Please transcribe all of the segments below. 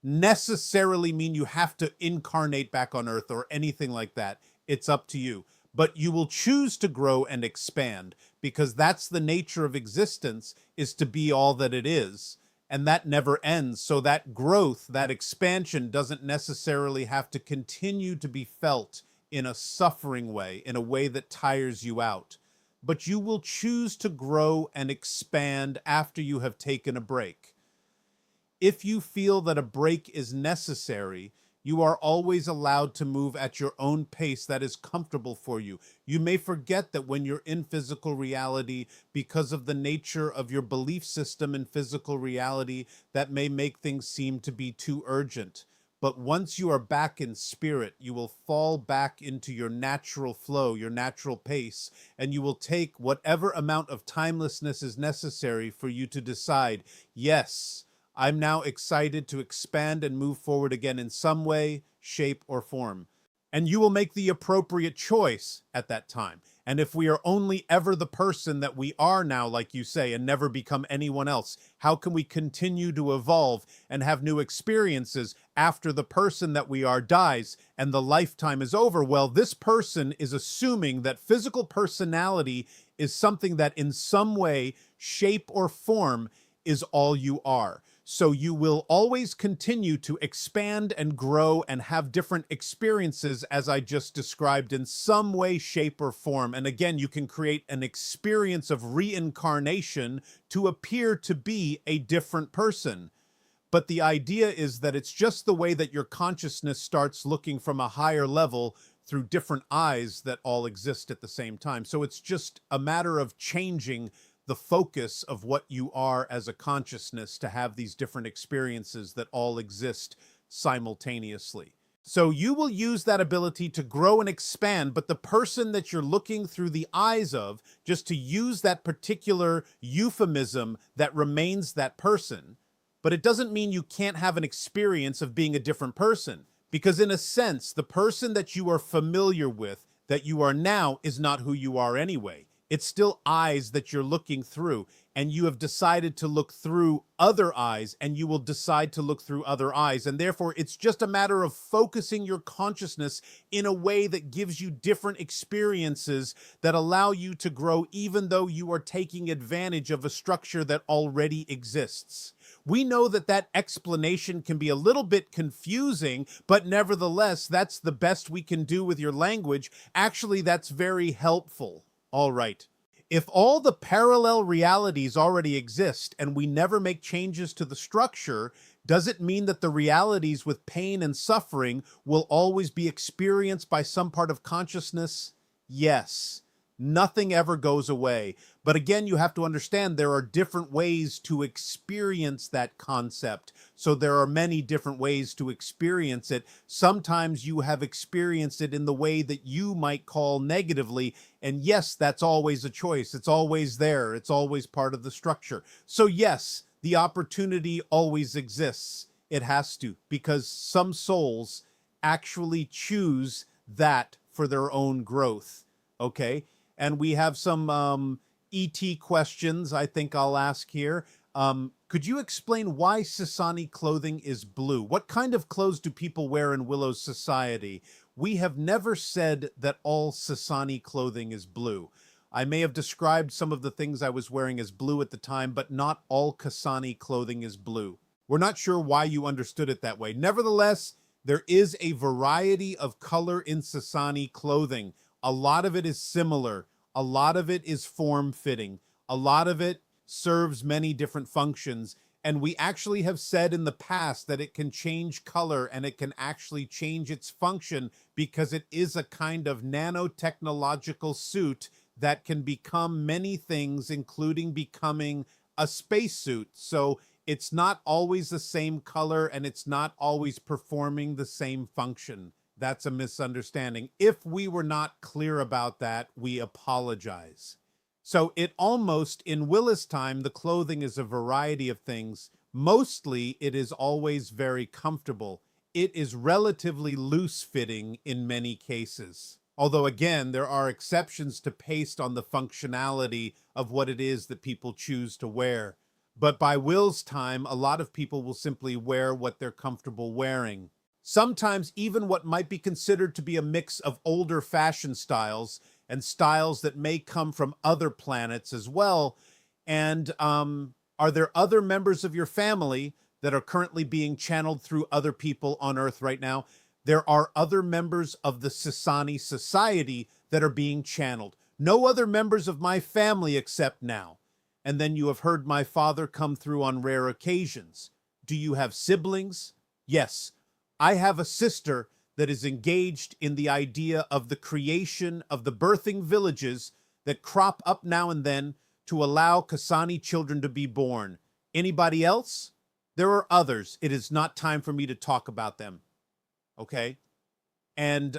necessarily mean you have to incarnate back on Earth or anything like that. It's up to you. But you will choose to grow and expand because that's the nature of existence, is to be all that it is. And that never ends. So that growth, that expansion doesn't necessarily have to continue to be felt in a suffering way, in a way that tires you out. But you will choose to grow and expand after you have taken a break. If you feel that a break is necessary, you are always allowed to move at your own pace that is comfortable for you. You may forget that when you're in physical reality, because of the nature of your belief system in physical reality, that may make things seem to be too urgent. But once you are back in spirit, you will fall back into your natural flow, your natural pace, and you will take whatever amount of timelessness is necessary for you to decide, yes, I'm now excited to expand and move forward again in some way, shape, or form. And you will make the appropriate choice at that time. And if we are only ever the person that we are now, like you say, and never become anyone else, how can we continue to evolve and have new experiences after the person that we are dies and the lifetime is over? Well, this person is assuming that physical personality is something that in some way, shape, or form is all you are. So you will always continue to expand and grow and have different experiences, as I just described, in some way, shape, or form. And again, you can create an experience of reincarnation to appear to be a different person. But the idea is that it's just the way that your consciousness starts looking from a higher level through different eyes that all exist at the same time. So it's just a matter of changing the focus of what you are as a consciousness to have these different experiences that all exist simultaneously. So you will use that ability to grow and expand, but the person that you're looking through the eyes of, just to use that particular euphemism, that remains that person. But it doesn't mean you can't have an experience of being a different person, because in a sense, the person that you are familiar with, that you are now, is not who you are anyway. It's still eyes that you're looking through, and you have decided to look through other eyes, and you will decide to look through other eyes. And therefore, it's just a matter of focusing your consciousness in a way that gives you different experiences that allow you to grow, even though you are taking advantage of a structure that already exists. We know that that explanation can be a little bit confusing, but nevertheless, that's the best we can do with your language. Actually, that's very helpful. All right. If all the parallel realities already exist and we never make changes to the structure, does it mean that the realities with pain and suffering will always be experienced by some part of consciousness? Yes. Nothing ever goes away. But again, you have to understand there are different ways to experience that concept. So there are many different ways to experience it. Sometimes you have experienced it in the way that you might call negatively. And yes, that's always a choice. It's always there. It's always part of the structure. So yes, the opportunity always exists. It has to, because some souls actually choose that for their own growth. Okay? And we have some ET questions I think I'll ask here. Could you explain why Sasani clothing is blue? What kind of clothes do people wear in Willow's society? We have never said that all Sasani clothing is blue. I may have described some of the things I was wearing as blue at the time, but not all Kasani clothing is blue. We're not sure why you understood it that way. Nevertheless, there is a variety of color in Sasani clothing. A lot of it is similar. A lot of it is form-fitting. A lot of it serves many different functions. And we actually have said in the past that it can change color and it can actually change its function because it is a kind of nanotechnological suit that can become many things, including becoming a spacesuit. So it's not always the same color and it's not always performing the same function. That's a misunderstanding. If we were not clear about that, we apologize. So it almost, in Willa's time, the clothing is a variety of things. Mostly, it is always very comfortable. It is relatively loose-fitting in many cases. Although, again, there are exceptions to paste on the functionality of what it is that people choose to wear. But by Will's time, a lot of people will simply wear what they're comfortable wearing. Sometimes even what might be considered to be a mix of older fashion styles and styles that may come from other planets as well. And are there other members of your family that are currently being channeled through other people on Earth right now? There are other members of the Sasani society that are being channeled. No other members of my family except now. And then you have heard my father come through on rare occasions. Do you have siblings? Yes. I have a sister that is engaged in the idea of the creation of the birthing villages that crop up now and then to allow Kasani children to be born. Anybody else? There are others. It is not time for me to talk about them. Okay? And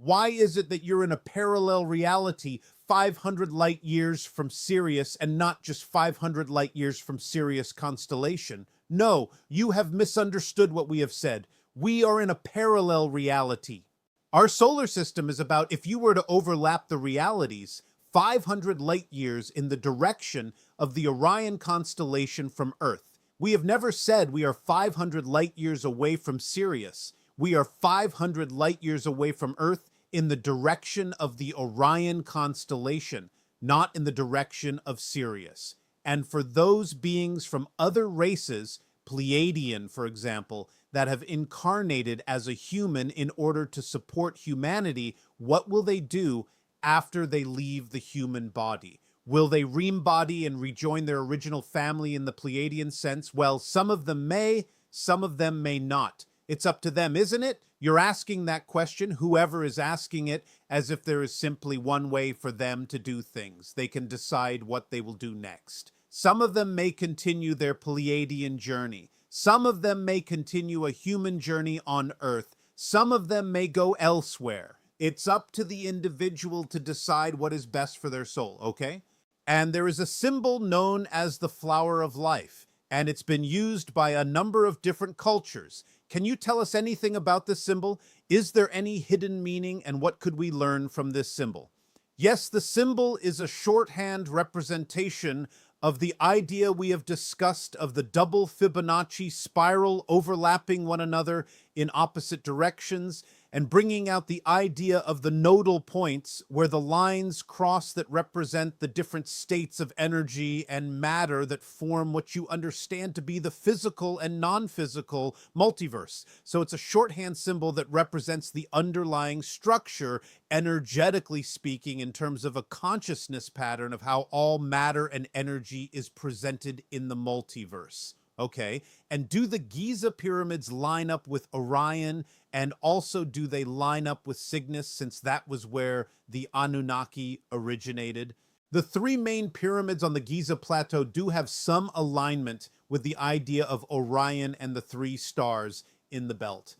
why is it that you're in a parallel reality 500 light years from Sirius and not just 500 light years from Sirius constellation? No, you have misunderstood what we have said. We are in a parallel reality. Our solar system is about, if you were to overlap the realities, 500 light years in the direction of the Orion constellation from Earth. We have never said we are 500 light years away from Sirius. We are 500 light years away from Earth in the direction of the Orion constellation, not in the direction of Sirius. And for those beings from other races, Pleiadian, for example, that have incarnated as a human in order to support humanity, what will they do after they leave the human body? Will they re-embody and rejoin their original family in the Pleiadian sense? Well, some of them may, some of them may not. It's up to them, isn't it? You're asking that question, whoever is asking it, as if there is simply one way for them to do things. They can decide what they will do next. Some of them may continue their Pleiadian journey. Some of them may continue a human journey on Earth. Some of them may go elsewhere. It's up to the individual to decide what is best for their soul, okay? And there is a symbol known as the flower of life, and it's been used by a number of different cultures. Can you tell us anything about this symbol? Is there any hidden meaning, and what could we learn from this symbol? Yes, the symbol is a shorthand representation of the idea we have discussed of the double Fibonacci spiral overlapping one another in opposite directions, and bringing out the idea of the nodal points where the lines cross that represent the different states of energy and matter that form what you understand to be the physical and non-physical multiverse. So it's a shorthand symbol that represents the underlying structure, energetically speaking, in terms of a consciousness pattern of how all matter and energy is presented in the multiverse. Okay, and do the Giza pyramids line up with Orion, and also do they line up with Cygnus, since that was where the Anunnaki originated? The three main pyramids on the Giza plateau do have some alignment with the idea of Orion and the three stars in the belt.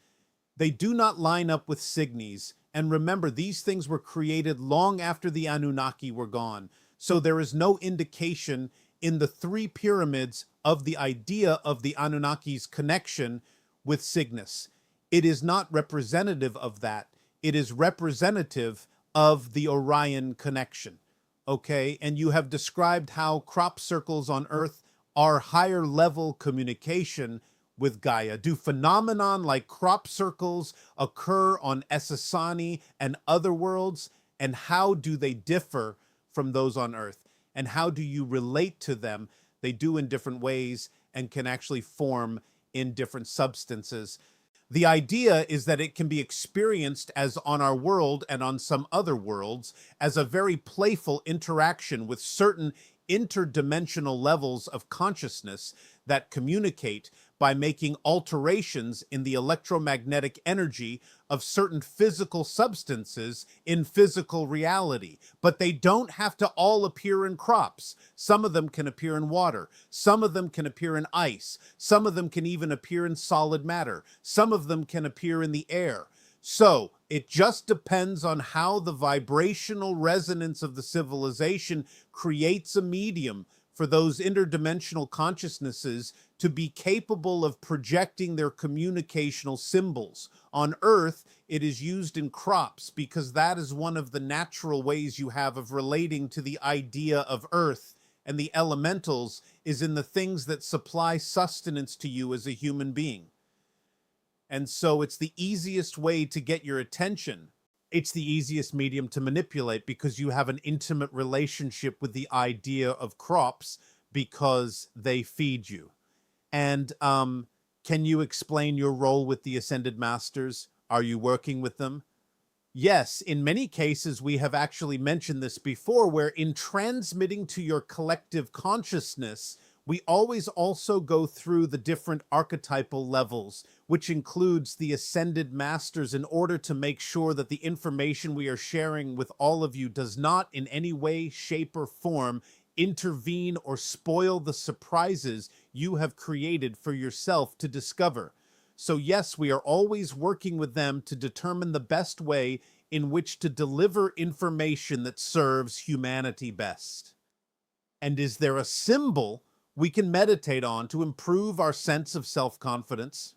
They do not line up with Cygnus, and remember, these things were created long after the Anunnaki were gone, so there is no indication in the three pyramids of the idea of the Anunnaki's connection with Cygnus. It is not representative of that. It is representative of the Orion connection. Okay, and you have described how crop circles on Earth are higher level communication with Gaia. Do phenomenon like crop circles occur on Essassani and other worlds? And how do they differ from those on Earth? And how do you relate to them? They do in different ways and can actually form in different substances. The idea is that it can be experienced as on our world and on some other worlds as a very playful interaction with certain interdimensional levels of consciousness that communicate by making alterations in the electromagnetic energy of certain physical substances in physical reality. But they don't have to all appear in crops. Some of them can appear in water. Some of them can appear in ice. Some of them can even appear in solid matter. Some of them can appear in the air. So it just depends on how the vibrational resonance of the civilization creates a medium for those interdimensional consciousnesses to be capable of projecting their communicational symbols. On Earth, it is used in crops because that is one of the natural ways you have of relating to the idea of Earth and the elementals is in the things that supply sustenance to you as a human being. And so it's the easiest way to get your attention. It's the easiest medium to manipulate because you have an intimate relationship with the idea of crops because they feed you. And can you explain your role with the Ascended Masters? Are you working with them? Yes, in many cases, we have actually mentioned this before, where in transmitting to your collective consciousness, we always also go through the different archetypal levels, which includes the Ascended Masters, in order to make sure that the information we are sharing with all of you does not in any way, shape, or form intervene or spoil the surprises you have created for yourself to discover. So yes, we are always working with them to determine the best way in which to deliver information that serves humanity best. And is there a symbol we can meditate on to improve our sense of self-confidence?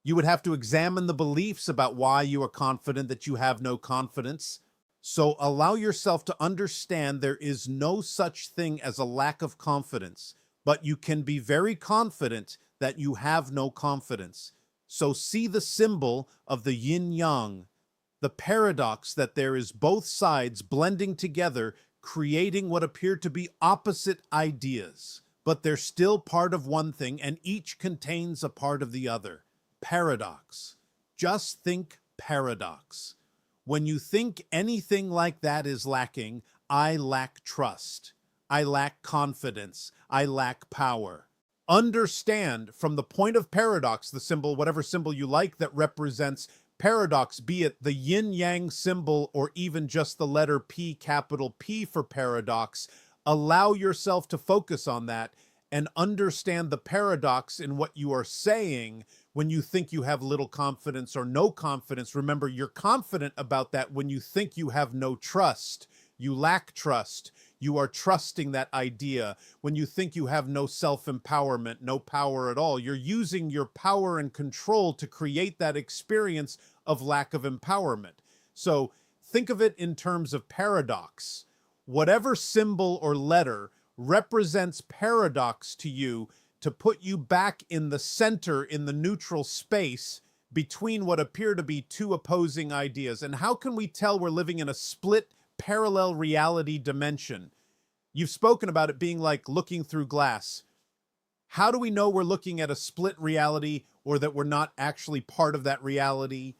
You would have to examine the beliefs about why you are confident that you have no confidence. So allow yourself to understand there is no such thing as a lack of confidence, but you can be very confident that you have no confidence. So see the symbol of the yin-yang, the paradox that there is both sides blending together, creating what appear to be opposite ideas, but they're still part of one thing, and each contains a part of the other. Paradox. Just think paradox. When you think anything like that is lacking, I lack trust. I lack confidence. I lack power. Understand from the point of paradox, the symbol, whatever symbol you like that represents paradox, be it the yin-yang symbol or even just the letter P, capital P for paradox, allow yourself to focus on that and understand the paradox in what you are saying when you think you have little confidence or no confidence. Remember, you're confident about that when you think you have no trust. You lack trust. You are trusting that idea. When you think you have no self-empowerment, no power at all, you're using your power and control to create that experience of lack of empowerment. So think of it in terms of paradox. Whatever symbol or letter represents paradox to you, to put you back in the center, in the neutral space between what appear to be two opposing ideas. And how can we tell we're living in a split parallel reality dimension? You've spoken about it being like looking through glass. How do we know we're looking at a split reality or that we're not actually part of that reality?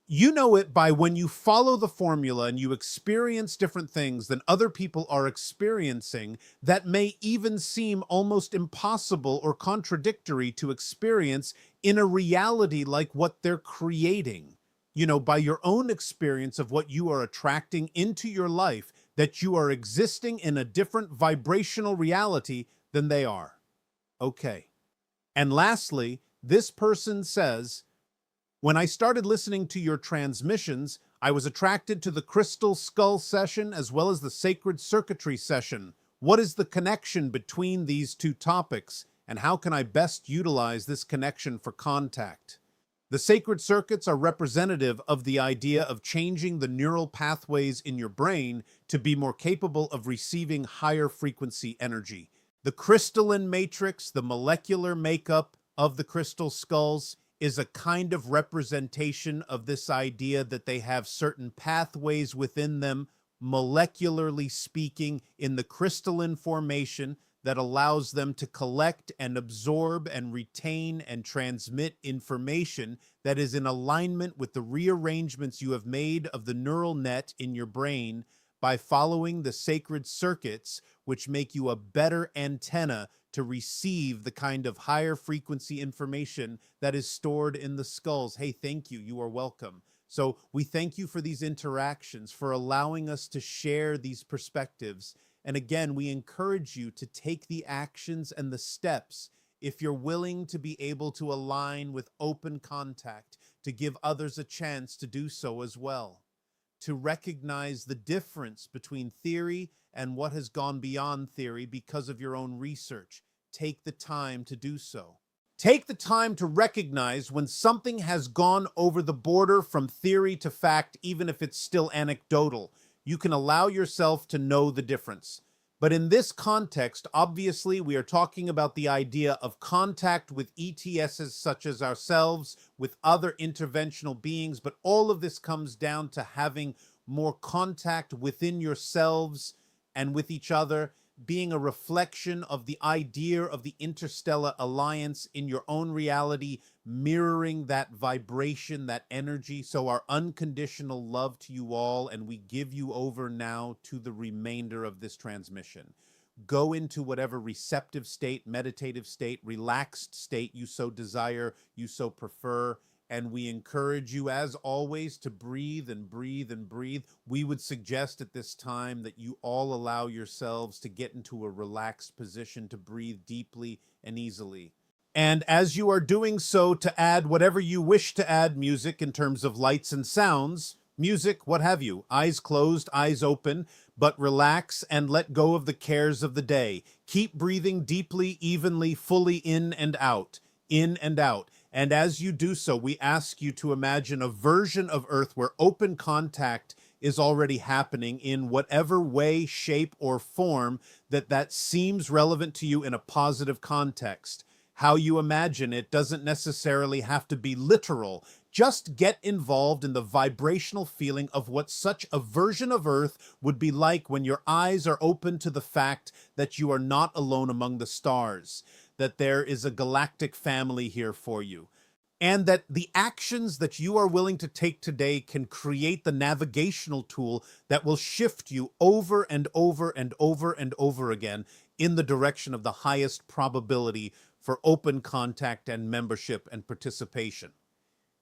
You know it by when you follow the formula and you experience different things than other people are experiencing that may even seem almost impossible or contradictory to experience in a reality like what they're creating. You know, by your own experience of what you are attracting into your life, that you are existing in a different vibrational reality than they are. Okay. And lastly, this person says, when I started listening to your transmissions, I was attracted to the crystal skull session as well as the sacred circuitry session. What is the connection between these two topics, and how can I best utilize this connection for contact? The sacred circuits are representative of the idea of changing the neural pathways in your brain to be more capable of receiving higher frequency energy. The crystalline matrix, the molecular makeup of the crystal skulls, is a kind of representation of this idea that they have certain pathways within them, molecularly speaking, in the crystalline formation that allows them to collect and absorb and retain and transmit information that is in alignment with the rearrangements you have made of the neural net in your brain by following the sacred circuits, which make you a better antenna to receive the kind of higher frequency information that is stored in the skulls. Hey, thank you. You are welcome. So we thank you for these interactions, for allowing us to share these perspectives. And again, we encourage you to take the actions and the steps if you're willing to be able to align with open contact, to give others a chance to do so as well, to recognize the difference between theory and what has gone beyond theory because of your own research. Take the time to do so. Take the time to recognize when something has gone over the border from theory to fact, even if it's still anecdotal. You can allow yourself to know the difference. But in this context, obviously, we are talking about the idea of contact with ETSs such as ourselves, with other interventional beings. But all of this comes down to having more contact within yourselves and with each other, being a reflection of the idea of the interstellar alliance in your own reality, mirroring that vibration, that energy. So our unconditional love to you all, and we give you over now to the remainder of this transmission. Go into whatever receptive state, meditative state, relaxed state you so desire, you so prefer. And we encourage you, as always, to breathe and breathe and breathe. We would suggest at this time that you all allow yourselves to get into a relaxed position, to breathe deeply and easily. And as you are doing so, to add whatever you wish to add, music in terms of lights and sounds, music, what have you, eyes closed, eyes open, but relax and let go of the cares of the day. Keep breathing deeply, evenly, fully in and out, in and out. And as you do so, we ask you to imagine a version of Earth where open contact is already happening in whatever way, shape, or form that seems relevant to you in a positive context. How you imagine it doesn't necessarily have to be literal. Just get involved in the vibrational feeling of what such a version of Earth would be like when your eyes are open to the fact that you are not alone among the stars, that there is a galactic family here for you, and that the actions that you are willing to take today can create the navigational tool that will shift you over and over and over and over again in the direction of the highest probability for open contact and membership and participation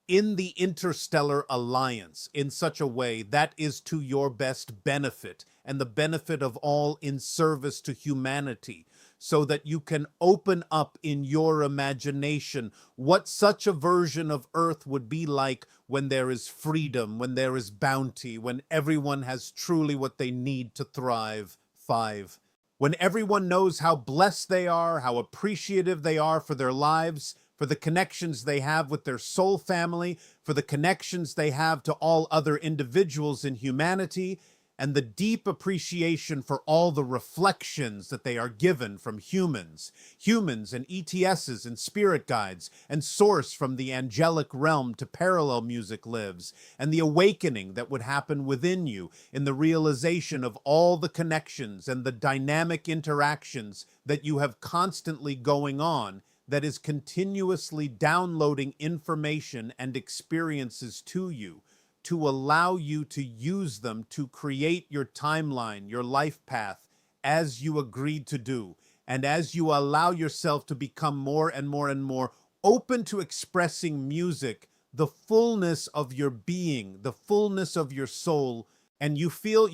in the interstellar alliance in such a way that is to your best benefit and the benefit of all in service to humanity, so that you can open up in your imagination what such a version of Earth would be like when there is freedom, when there is bounty, when everyone has truly what they need to thrive. 5. When everyone knows how blessed they are, how appreciative they are for their lives, for the connections they have with their soul family, for the connections they have to all other individuals in humanity, and the deep appreciation for all the reflections that they are given from humans and ETSs and spirit guides, and source from the angelic realm to parallel music lives, and the awakening that would happen within you in the realization of all the connections and the dynamic interactions that you have constantly going on, that is continuously downloading information and experiences to you, to allow you to use them to create your timeline, your life path, as you agreed to do. And as you allow yourself to become more and more and more open to expressing music, the fullness of your being, the fullness of your soul, and you feel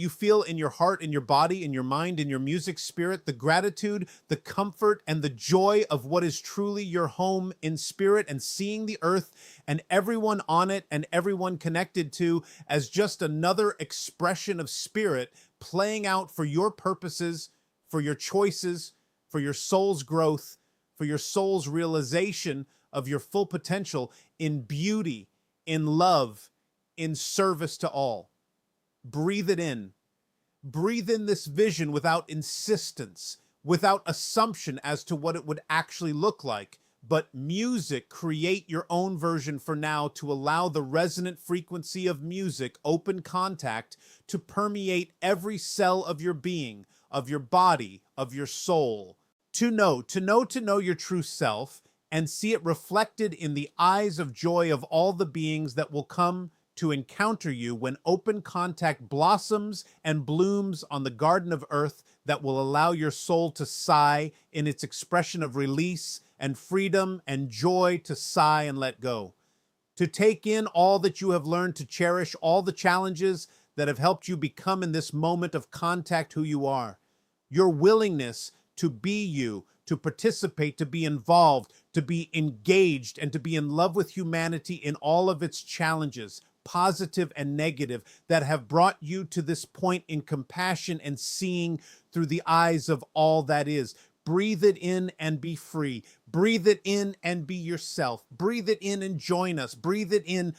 in your heart, in your body, in your mind, in your music spirit, the gratitude, the comfort, and the joy of what is truly your home in spirit, and seeing the earth and everyone on it and everyone connected to as just another expression of spirit playing out for your purposes, for your choices, for your soul's growth, for your soul's realization of your full potential in beauty, in love, in service to all. Breathe it in. Breathe in this vision without insistence, without assumption as to what it would actually look like. But music, create your own version for now to allow the resonant frequency of music, open contact, to permeate every cell of your being, of your body, of your soul. To know your true self, and see it reflected in the eyes of joy of all the beings that will come to encounter you when open contact blossoms and blooms on the garden of earth, that will allow your soul to sigh in its expression of release and freedom and joy, to sigh and let go, to take in all that you have learned, to cherish all the challenges that have helped you become in this moment of contact who you are. Your willingness to be you, to participate, to be involved, to be engaged, and to be in love with humanity in all of its challenges, positive and negative, that have brought you to this point in compassion and seeing through the eyes of all that is. Breathe it in and be free. Breathe it in and be yourself. Breathe it in and join us. Breathe it in